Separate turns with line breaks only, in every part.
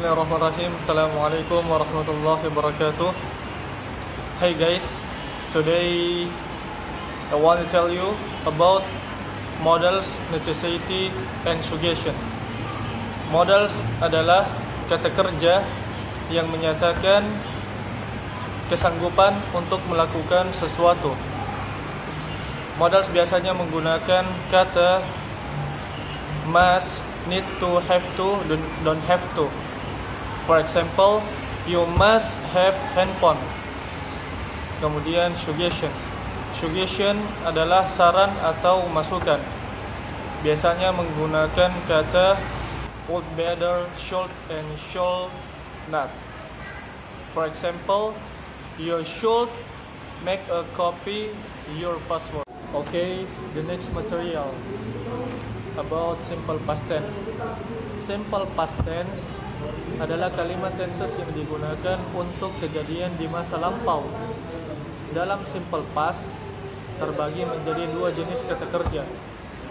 Bismillahirrahmanirrahim. Assalamualaikum warahmatullahi wabarakatuh. Hey guys, today I want to tell you about modals, necessity, and suggestion. Modals adalah kata kerja yang menyatakan kesanggupan untuk melakukan sesuatu. Modals biasanya menggunakan kata must, need to, have to, don't have to. For example, you must have handphone. Kemudian suggestion. Suggestion adalah saran atau masukan. Biasanya menggunakan kata would, better, should, and should not. For example, you should make a copy your password. Okay, the next material about simple past tense. Simple past tense adalah kalimat tenses yang digunakan untuk kejadian di masa lampau. Dalam simple past terbagi menjadi dua jenis kata kerja,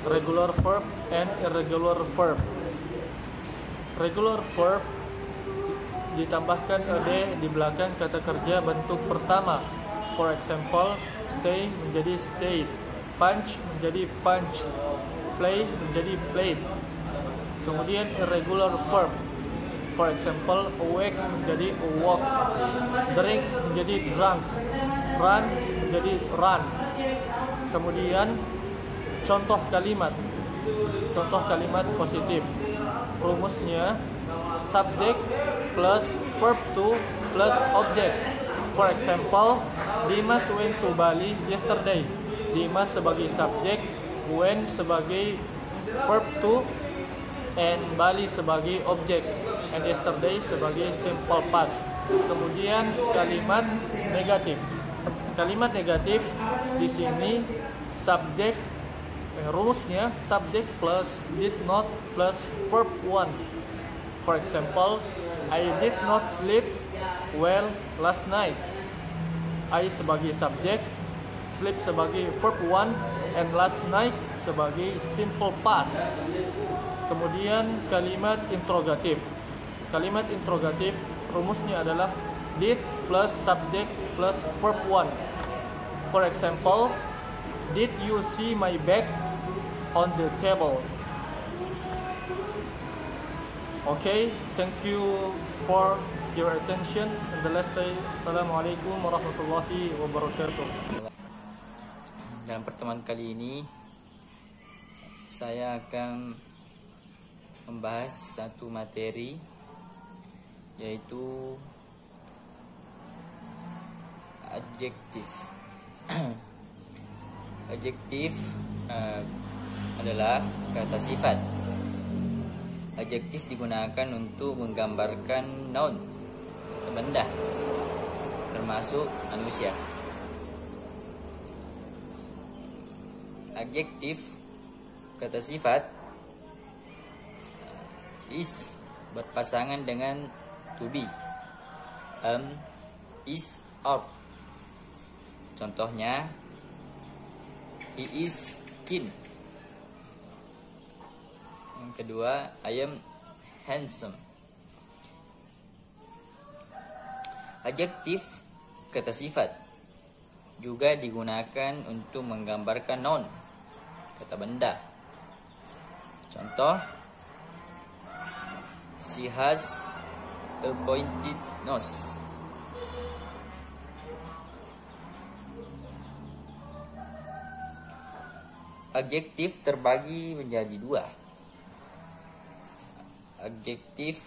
regular verb and irregular verb. Regular verb ditambahkan ed di belakang kata kerja bentuk pertama. For example, stay menjadi stayed, punch menjadi punched, play menjadi played. Kemudian irregular verb, for example, awake menjadi awoke, drink menjadi drunk, run menjadi run. Kemudian contoh kalimat positif. Rumusnya subject plus verb to plus object. For example, Dimas went to Bali yesterday. Dimas sebagai subjek, went sebagai verb to, and Bali sebagai objek, and yesterday sebagai simple past. Kemudian kalimat negatif. Kalimat negatif di sini subjek, rumusnya subjek plus did not plus verb 1. For example, I did not sleep well last night. I sebagai subjek, sleep sebagai verb 1, and last night sebagai simple past. Kemudian kalimat interrogatif. Kalimat interrogatif rumusnya adalah did plus subject plus verb 1. For example, did you see my bag on the table? Okay, thank you for your attention. And let's say Assalamualaikum warahmatullahi wabarakatuh.
Dalam pertemuan kali ini saya akan membahas satu materi, yaitu adjektif. Adjektif adalah kata sifat. Adjektif digunakan untuk menggambarkan noun, benda, termasuk manusia. Adjektif kata sifat is berpasangan dengan to be, is, or. Contohnya, he is keen. Yang kedua, I am handsome. Adjektif kata sifat juga digunakan untuk menggambarkan noun, kata benda. Contoh, she has a pointed nose. Adjektif terbagi menjadi dua. Adjektif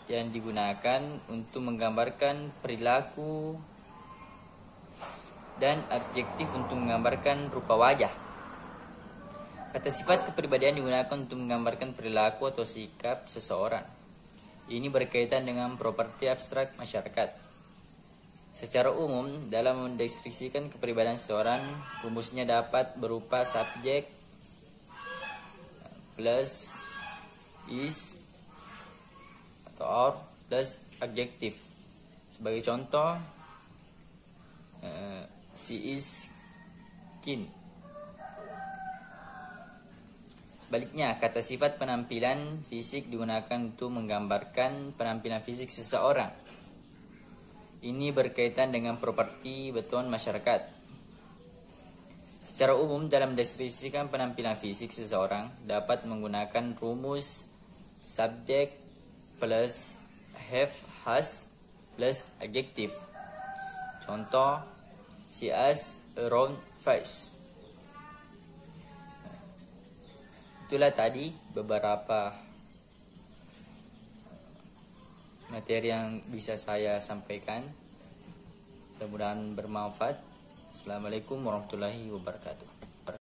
yang digunakan untuk menggambarkan perilaku dan adjektif untuk menggambarkan rupa wajah. Kata sifat kepribadian digunakan untuk menggambarkan perilaku atau sikap seseorang. Ini berkaitan dengan properti abstrak masyarakat. Secara umum, dalam mendeskripsikan kepribadian seseorang, rumusnya dapat berupa subjek plus is atau or plus adjektif. Sebagai contoh, she is keen. Sebaliknya, kata sifat penampilan fisik digunakan untuk menggambarkan penampilan fisik seseorang. Ini berkaitan dengan properti beton masyarakat. Secara umum, dalam mendeskripsikan penampilan fisik seseorang, dapat menggunakan rumus subjek plus have has plus adjektif. Contoh, she has a round face. Itulah tadi beberapa materi yang bisa saya sampaikan. Mudah-mudahan bermanfaat. Assalamualaikum warahmatullahi wabarakatuh.